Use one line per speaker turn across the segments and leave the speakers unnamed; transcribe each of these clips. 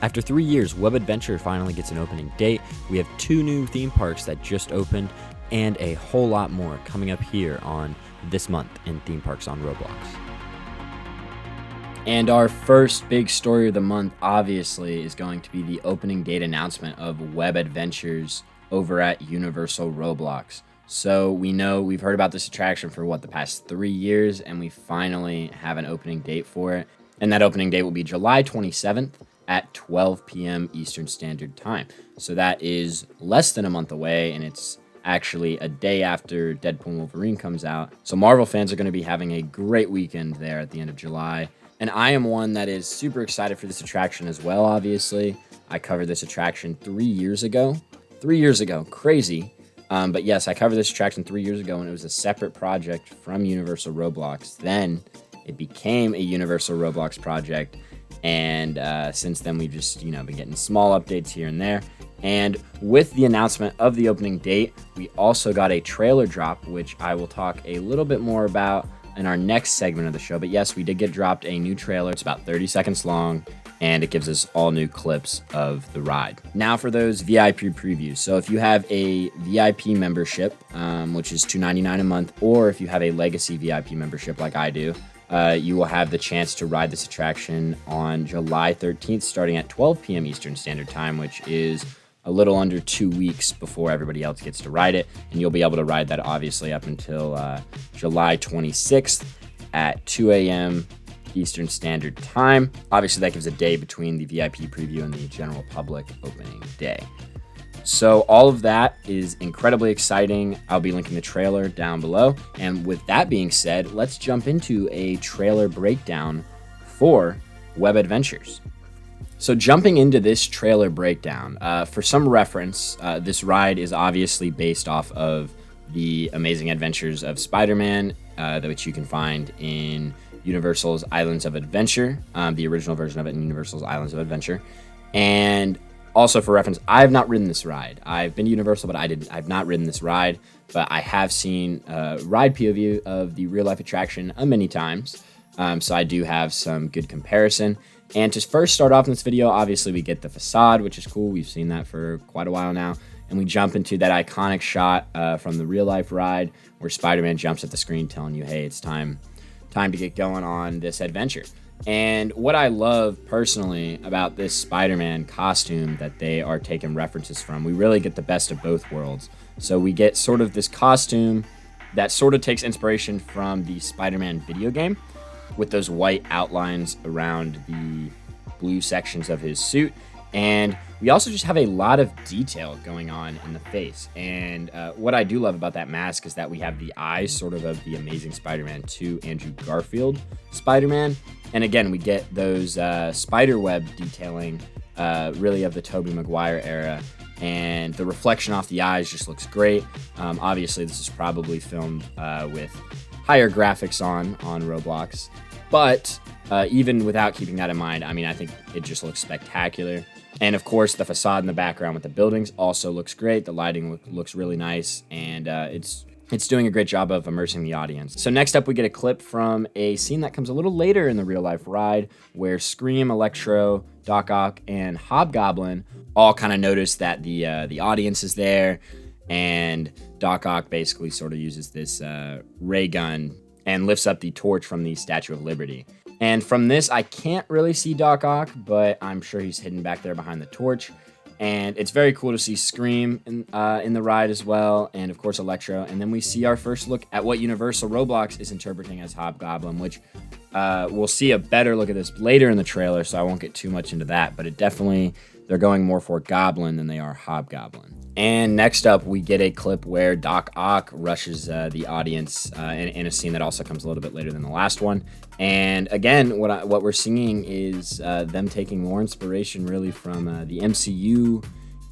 After 3 years, Web Adventure finally gets an opening date. We have 2 new theme parks that just opened and a whole lot more coming up here on this month in Theme Parks on Roblox. And our first big story of the month, obviously, is going to be the opening date announcement of Web Adventures over at Universal Roblox. So we've heard about this attraction for the past 3 years, and we finally have an opening date for it. And that opening date will be July 27th at 12 p.m. Eastern Standard Time. So that is less than a month away, and it's actually a day after Deadpool and Wolverine comes out. So Marvel fans are going to be having a great weekend there at the end of July. And I am one that is super excited for this attraction as well, obviously. I covered this attraction 3 years ago. 3 years ago, crazy. But yes, I covered this attraction 3 years ago, and it was a separate project from Universal Roblox. Then it became a Universal Roblox project, and since then we've just been getting small updates here and there. And with the announcement of the opening date, we also got a trailer drop, which I will talk a little bit more about in our next segment of the show. But yes, we did get dropped a new trailer. It's about 30 seconds long, and it gives us all new clips of the ride. Now for those VIP previews. So if you have a VIP membership, which is $2.99 a month, or if you have a Legacy VIP membership like I do, you will have the chance to ride this attraction on July 13th, starting at 12 p.m. Eastern Standard Time, which is a little under 2 weeks before everybody else gets to ride it. And you'll be able to ride that obviously up until July 26th at 2 a.m. Eastern Standard Time. Obviously, that gives a day between the VIP preview and the general public opening day. So all of that is incredibly exciting. I'll be linking the trailer down below. And with that being said, let's jump into a trailer breakdown for Web Adventures. So jumping into this trailer breakdown, for some reference, this ride is obviously based off of the Amazing Adventures of Spider-Man, which you can find in Universal's Islands of Adventure, the original version of it in Universal's Islands of Adventure. And also for reference, I have not ridden this ride. I've been to Universal, but I've not ridden this ride, but I have seen ride POV of the real life attraction many times. So I do have some good comparison. And to first start off in this video, obviously we get the facade, which is cool. We've seen that for quite a while now. And we jump into that iconic shot from the real life ride where Spider-Man jumps at the screen telling you, hey, it's time to get going on this adventure. And what I love personally about this Spider-Man costume that they are taking references from, we really get the best of both worlds. So we get sort of this costume that sort of takes inspiration from the Spider-Man video game with those white outlines around the blue sections of his suit. And we also just have a lot of detail going on in the face. And what I do love about that mask is that we have the eyes sort of the Amazing Spider-Man 2 Andrew Garfield Spider-Man. And again, we get those spider web detailing really of the Tobey Maguire era. And the reflection off the eyes just looks great. Obviously, this is probably filmed with higher graphics on Roblox. But even without keeping that in mind, I think it just looks spectacular. And of course, the facade in the background with the buildings also looks great. The lighting looks really nice, and it's doing a great job of immersing the audience. So next up, we get a clip from a scene that comes a little later in the real-life ride, where Scream, Electro, Doc Ock, and Hobgoblin all kind of notice that the audience is there, and Doc Ock basically sort of uses this ray gun and lifts up the torch from the Statue of Liberty. And from this, I can't really see Doc Ock, but I'm sure he's hidden back there behind the torch. And it's very cool to see Scream in the ride as well, and of course Electro. And then we see our first look at what Universal Roblox is interpreting as Hobgoblin, which we'll see a better look at this later in the trailer, so I won't get too much into that. But they're going more for Goblin than they are Hobgoblin. And next up, we get a clip where Doc Ock rushes the audience in a scene that also comes a little bit later than the last one. And again, what we're seeing is them taking more inspiration really from the MCU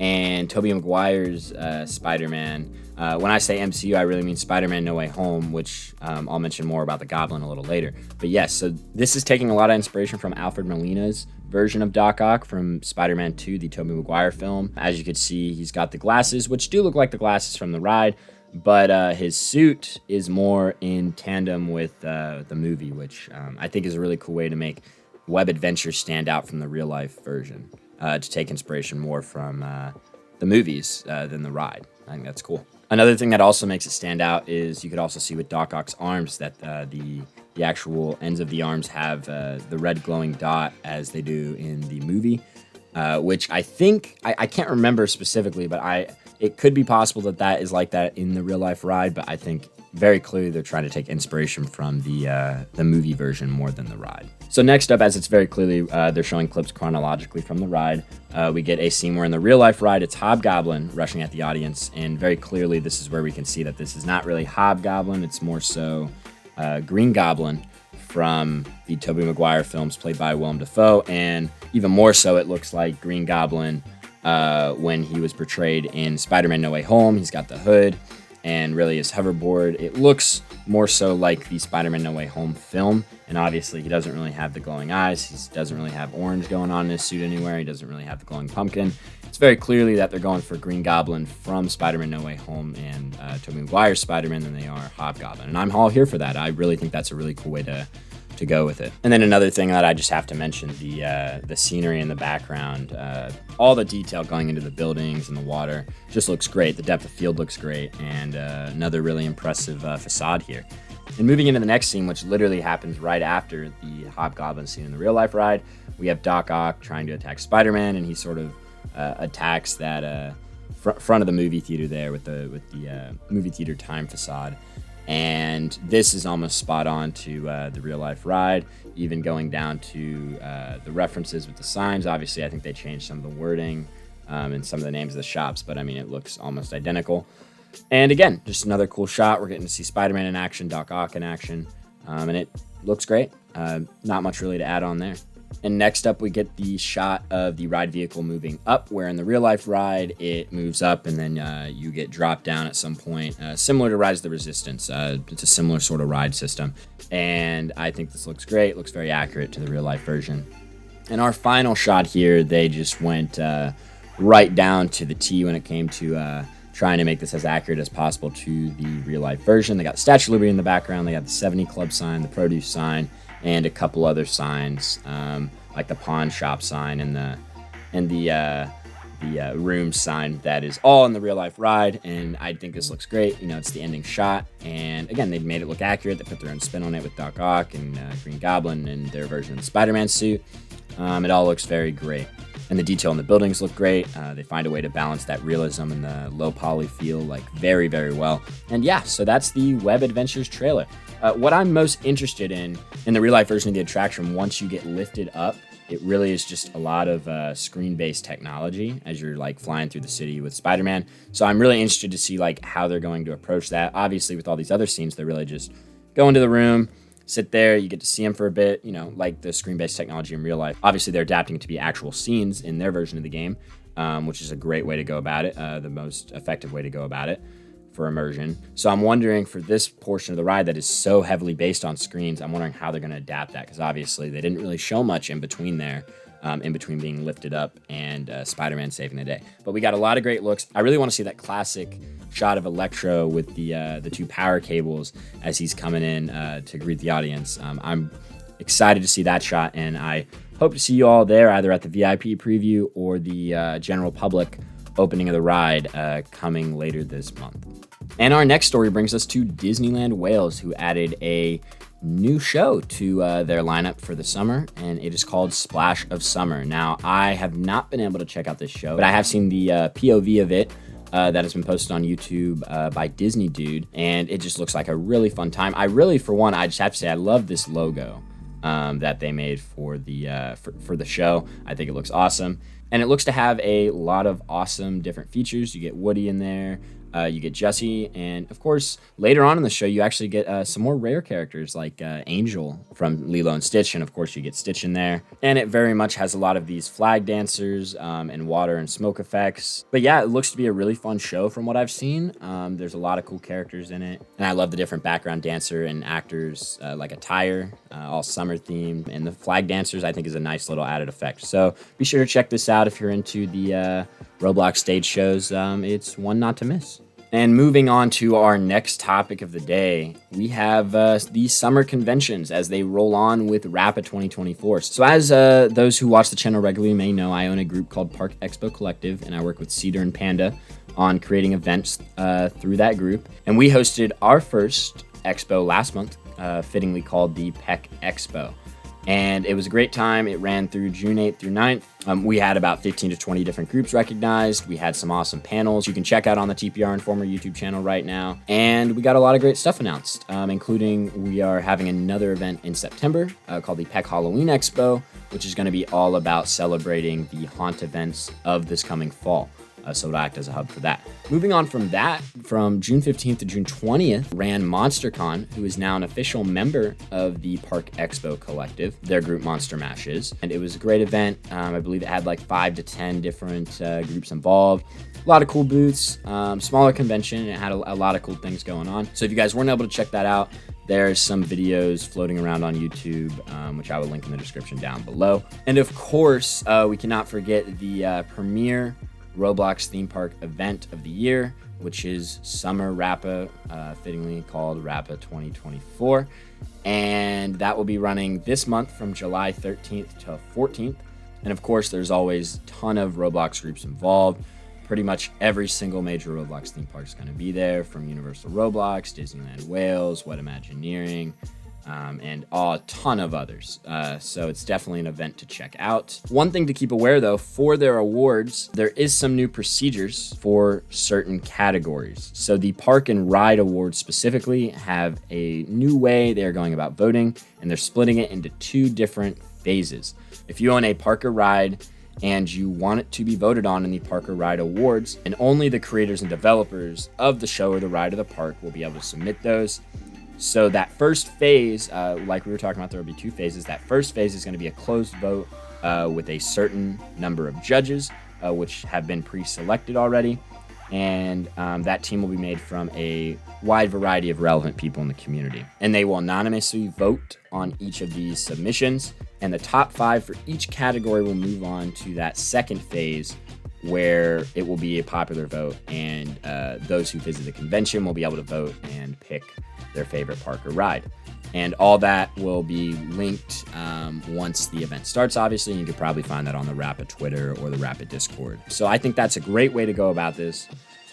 and Tobey Maguire's Spider-Man. When I say MCU, I really mean Spider-Man No Way Home, which I'll mention more about the Goblin a little later. But yes, so this is taking a lot of inspiration from Alfred Molina's version of Doc Ock from Spider-Man 2, the Tobey Maguire film. As you can see, he's got the glasses, which do look like the glasses from the ride, but his suit is more in tandem with the movie, which I think is a really cool way to make Web Adventures stand out from the real-life version. to take inspiration more from the movies than the ride. I think that's cool. Another thing that also makes it stand out is you could also see with Doc Ock's arms that the actual ends of the arms have the red glowing dot as they do in the movie, which I think, I can't remember specifically, but it could be possible that is like that in the real life ride, but I think very clearly they're trying to take inspiration from the movie version more than the ride. So next up, as it's very clearly, they're showing clips chronologically from the ride. We get a scene where in the real life ride, it's Hobgoblin rushing at the audience, and very clearly this is where we can see that this is not really Hobgoblin, it's more so Green Goblin from the Tobey Maguire films played by Willem Dafoe, and even more so it looks like Green Goblin when he was portrayed in Spider-Man No Way Home. He's got the hood and really his hoverboard. It looks more so like the Spider-Man No Way Home film, and obviously he doesn't really have the glowing eyes, he doesn't really have orange going on in his suit anywhere, he doesn't really have the glowing pumpkin. It's very clearly that they're going for Green Goblin from Spider-Man No Way Home and Tobey Maguire's Spider-Man than they are Hobgoblin, and I'm all here for that. I really think that's a really cool way to go with it. And then another thing that I just have to mention, the scenery in the background, all the detail going into the buildings and the water just looks great. The depth of field looks great, and another really impressive facade here. And moving into the next scene, which literally happens right after the Hobgoblin scene in the real life ride, we have Doc Ock trying to attack Spider-Man, and he sort of attacks that front of the movie theater there with the movie theater time facade. And this is almost spot on to the real life ride, even going down to the references with the signs. Obviously, I think they changed some of the wording and some of the names of the shops, but I mean, it looks almost identical. And again, just another cool shot. We're getting to see Spider-Man in action, Doc Ock in action, and it looks great. Not much really to add on there. And next up, we get the shot of the ride vehicle moving up, where in the real life ride, it moves up and then you get dropped down at some point, similar to Rise of the Resistance. It's a similar sort of ride system. And I think this looks great, looks very accurate to the real life version. And our final shot here, they just went right down to the T when it came to trying to make this as accurate as possible to the real life version. They got the Statue of Liberty in the background, they got the 70 Club sign, the produce sign, and a couple other signs, like the pawn shop sign and the room sign that is all in the real life ride. And I think this looks great. You know, it's the ending shot, and again, they made it look accurate. They put their own spin on it with Doc Ock and Green Goblin and their version of the Spider-Man suit. It all looks very great, and the detail in the buildings look great. They find a way to balance that realism and the low poly feel like very, very well. And yeah, so that's the Web Adventures trailer. What I'm most interested in the real life version of the attraction, once you get lifted up, it really is just a lot of screen-based technology as you're like flying through the city with Spider-Man. So I'm really interested to see like how they're going to approach that. Obviously, with all these other scenes, they're really just go into the room, sit there, you get to see him for a bit, you know, like the screen-based technology in real life. Obviously, they're adapting it to be actual scenes in their version of the game, which is a great way to go about it, the most effective way to go about it for immersion. So I'm wondering for this portion of the ride that is so heavily based on screens, I'm wondering how they're going to adapt that, because obviously they didn't really show much in between there, in between being lifted up and Spider-Man saving the day. But we got a lot of great looks. I really want to see that classic shot of Electro with the two power cables as he's coming in to greet the audience. I'm excited to see that shot, and I hope to see you all there, either at the VIP preview or the general public opening of the ride coming later this month. And our next story brings us to Disneyland Wales, who added a new show to their lineup for the summer, and it is called Splash of Summer. Now, I have not been able to check out this show, but I have seen the POV of it that has been posted on YouTube by Disney Dude, and it just looks like a really fun time. I really, for one, I just have to say I love this logo that they made for the show. I think it looks awesome, and it looks to have a lot of awesome different features. You get Woody in there. You get Jessie, and of course, later on in the show, you actually get some more rare characters like Angel from Lilo and Stitch, and of course, you get Stitch in there. And it very much has a lot of these flag dancers and water and smoke effects. But yeah, it looks to be a really fun show from what I've seen. There's a lot of cool characters in it, and I love the different background dancer and actors like attire, all summer themed, and the flag dancers I think is a nice little added effect. So be sure to check this out if you're into the Roblox stage shows. It's one not to miss. And moving on to our next topic of the day, we have the summer conventions as they roll on with RAAPA 2024. So as those who watch the channel regularly may know, I own a group called Park Expo Collective, and I work with Cedar and Panda on creating events through that group. And we hosted our first expo last month, fittingly called the PEC Expo. And it was a great time. It ran through June 8th through 9th. We had about 15 to 20 different groups recognized. We had some awesome panels you can check out on the TPR Informer YouTube channel right now. And we got a lot of great stuff announced, including we are having another event in September called the PEC Halloween Expo, which is going to be all about celebrating the haunt events of this coming fall. So it'll act as a hub for that. Moving on from that, from June 15th to June 20th, ran MonsterCon, who is now an official member of the Park Expo Collective. Their group Monster Mash is. And it was a great event. I believe it had like 5 to 10 different groups involved. A lot of cool booths, smaller convention. It had a lot of cool things going on. So if you guys weren't able to check that out, there's some videos floating around on YouTube, which I will link in the description down below. And of course, we cannot forget the premier Roblox theme park event of the year, which is Summer RAAPA, fittingly called RAAPA 2024. And that will be running this month from July 13th to 14th. And of course, there's always a ton of Roblox groups involved. Pretty much every single major Roblox theme park is going to be there, from Universal Roblox, Disneyland Wales, What Imagineering, and a ton of others. So it's definitely an event to check out. One thing to keep aware though, for their awards, there is some new procedures for certain categories. So the Park and Ride Awards specifically have a new way they're going about voting, and they're splitting it into 2 different phases. If you own a Park or Ride and you want it to be voted on in the Park or Ride Awards, and only the creators and developers of the show or the ride or the park will be able to submit those. So that first phase, like we were talking about, there will be 2 phases. That first phase is going to be a closed vote with a certain number of judges, which have been pre-selected already. And that team will be made from a wide variety of relevant people in the community. And they will anonymously vote on each of these submissions. And the top 5 for each category will move on to that second phase, where it will be a popular vote. And those who visit the convention will be able to vote and pick their favorite park or ride. And all that will be linked once the event starts, obviously. And you could probably find that on the RAAPA Twitter or the RAAPA Discord. So I think that's a great way to go about this.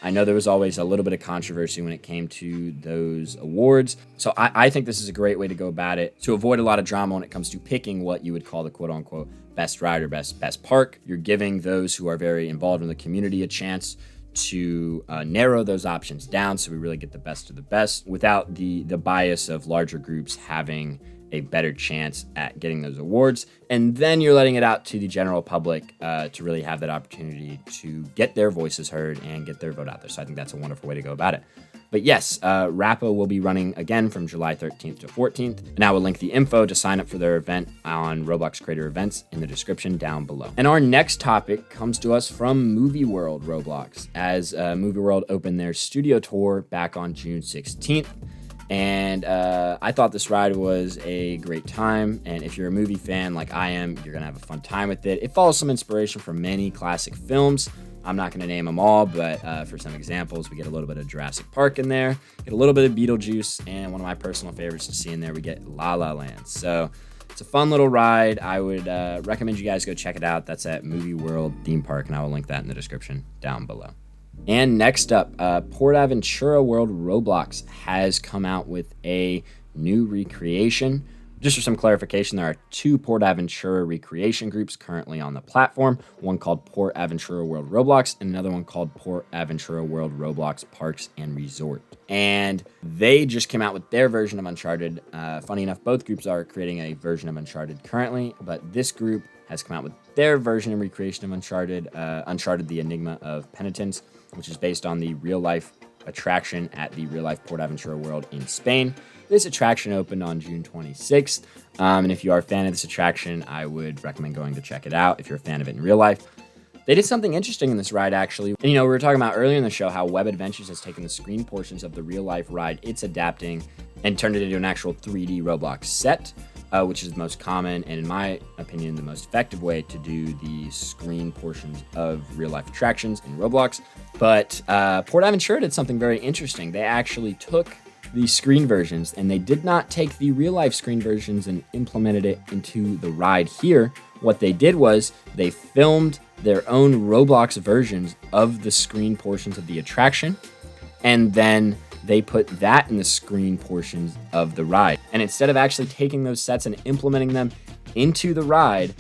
I know there was always a little bit of controversy when it came to those awards. So I think this is a great way to go about it to avoid a lot of drama when it comes to picking what you would call the quote unquote best ride or best park. You're giving those who are very involved in the community a chance to narrow those options down, so we really get the best of the best without the bias of larger groups having a better chance at getting those awards. And then you're letting it out to the general public to really have that opportunity to get their voices heard and get their vote out there. So I think that's a wonderful way to go about it. But yes, RAAPA will be running again from July 13th to 14th. And I will link the info to sign up for their event on Roblox Creator Events in the description down below. And our next topic comes to us from MovieWorld Roblox, as MovieWorld opened their studio tour back on June 16th. And I thought this ride was a great time. And if you're a movie fan like I am, you're going to have a fun time with it. It follows some inspiration from many classic films. I'm not going to name them all, but for some examples, we get a little bit of Jurassic Park in there, get a little bit of Beetlejuice, and one of my personal favorites to see in there, we get La La Land. So it's a fun little ride. I would recommend you guys go check it out. That's at MovieWorld Theme Park, and I will link that in the description down below. And next up, PortAventura World Roblox has come out with a new recreation. Just for some clarification, there are 2 PortAventura recreation groups currently on the platform, one called PortAventura World Roblox and another one called PortAventura World Roblox Parks and Resort. And they just came out with their version of Uncharted. Funny enough, both groups are creating a version of Uncharted currently, but this group has come out with their version and recreation of Uncharted, Uncharted: The Enigma of Penitence, which is based on the real-life attraction at the real-life PortAventura World in Spain. This attraction opened on June 26th, and if you are a fan of this attraction, I would recommend going to check it out if you're a fan of it in real life. They did something interesting in this ride, actually. And, we were talking about earlier in the show how Web Adventures has taken the screen portions of the real-life ride it's adapting and turned it into an actual 3D Roblox set. which is the most common and, in my opinion, the most effective way to do the screen portions of real-life attractions in Roblox. But PortAventura did something very interesting. They actually took the screen versions, and they did not take the real-life screen versions and implemented it into the ride here. What they did was they filmed their own Roblox versions of the screen portions of the attraction, and then they put that in the screen portions of the ride. And instead of actually taking those sets and implementing them into the ride,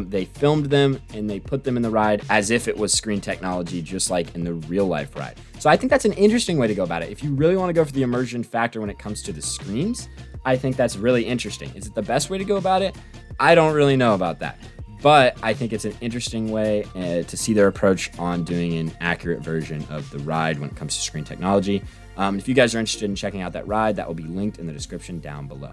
they filmed them and they put them in the ride as if it was screen technology, just like in the real life ride. So I think that's an interesting way to go about it. If you really want to go for the immersion factor when it comes to the screens, I think that's really interesting. Is it the best way to go about it? I don't really know about that. But I think it's an interesting way to see their approach on doing an accurate version of the ride when it comes to screen technology. If you guys are interested in checking out that ride, that will be linked in the description down below.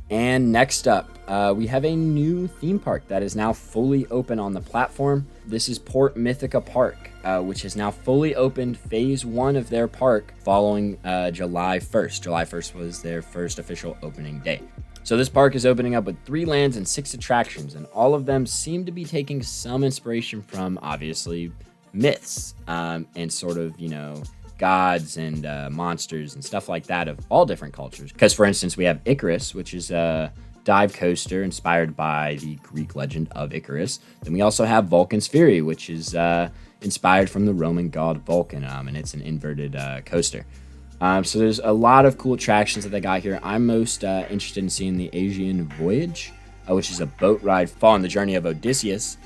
And next up, we have a new theme park that is now fully open on the platform. This is Port Mythica Park, which has now fully opened phase 1 of their park following July 1st. July 1st was their first official opening day. So this park is opening up with 3 lands and 6 attractions, and all of them seem to be taking some inspiration from, obviously, myths and sort of, gods and monsters and stuff like that of all different cultures. Because, for instance, we have Icarus, which is a dive coaster inspired by the Greek legend of Icarus. Then we also have Vulcan's Fury, which is inspired from the Roman god Vulcan, and it's an inverted coaster. So there's a lot of cool attractions that they got here. I'm most interested in seeing the Asian Voyage, which is a boat ride following the journey of Odysseus,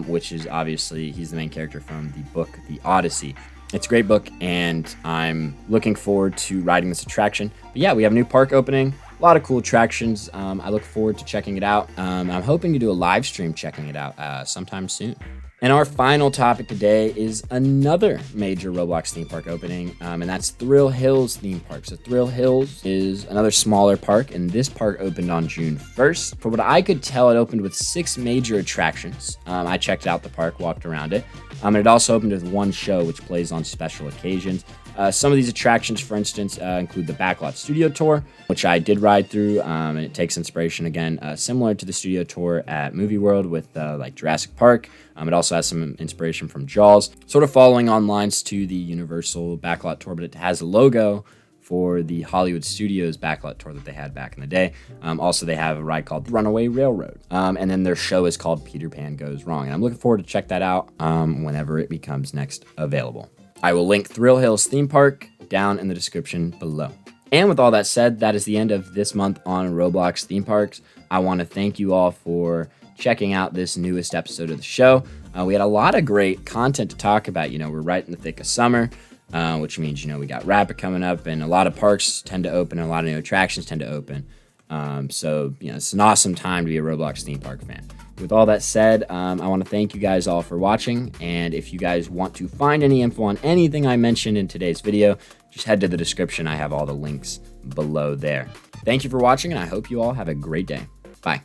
which is obviously, he's the main character from the book, The Odyssey. It's a great book, and I'm looking forward to riding this attraction. But yeah, we have a new park opening, a lot of cool attractions. I look forward to checking it out. I'm hoping to do a live stream checking it out sometime soon. And our final topic today is another major Roblox theme park opening, and that's Thrill Hills theme park. So Thrill Hills is another smaller park, and this park opened on June 1st. From what I could tell, it opened with 6 major attractions. I checked out the park, walked around it, and it also opened with 1 show, which plays on special occasions. Some of these attractions, for instance, include the Backlot Studio Tour, which I did ride through, and it takes inspiration, again, similar to the Studio Tour at MovieWorld with like Jurassic Park. It also has some inspiration from Jaws, sort of following on lines to the Universal Backlot Tour, but it has a logo for the Hollywood Studios Backlot Tour that they had back in the day. Also, they have a ride called Runaway Railroad, and then their show is called Peter Pan Goes Wrong, and I'm looking forward to check that out whenever it becomes next available. I will link Thrill Hills theme park down in the description below. And with all that said, that is the end of this month on Roblox theme parks. I want to thank you all for checking out this newest episode of the show. We had a lot of great content to talk about. We're right in the thick of summer, which means, we got RAAPA coming up, and a lot of parks tend to open, and a lot of new attractions tend to open. So, it's an awesome time to be a Roblox theme park fan. With all that said, I want to thank you guys all for watching, and if you guys want to find any info on anything I mentioned in today's video, just head to the description. I have all the links below there. Thank you for watching, and I hope you all have a great day. Bye.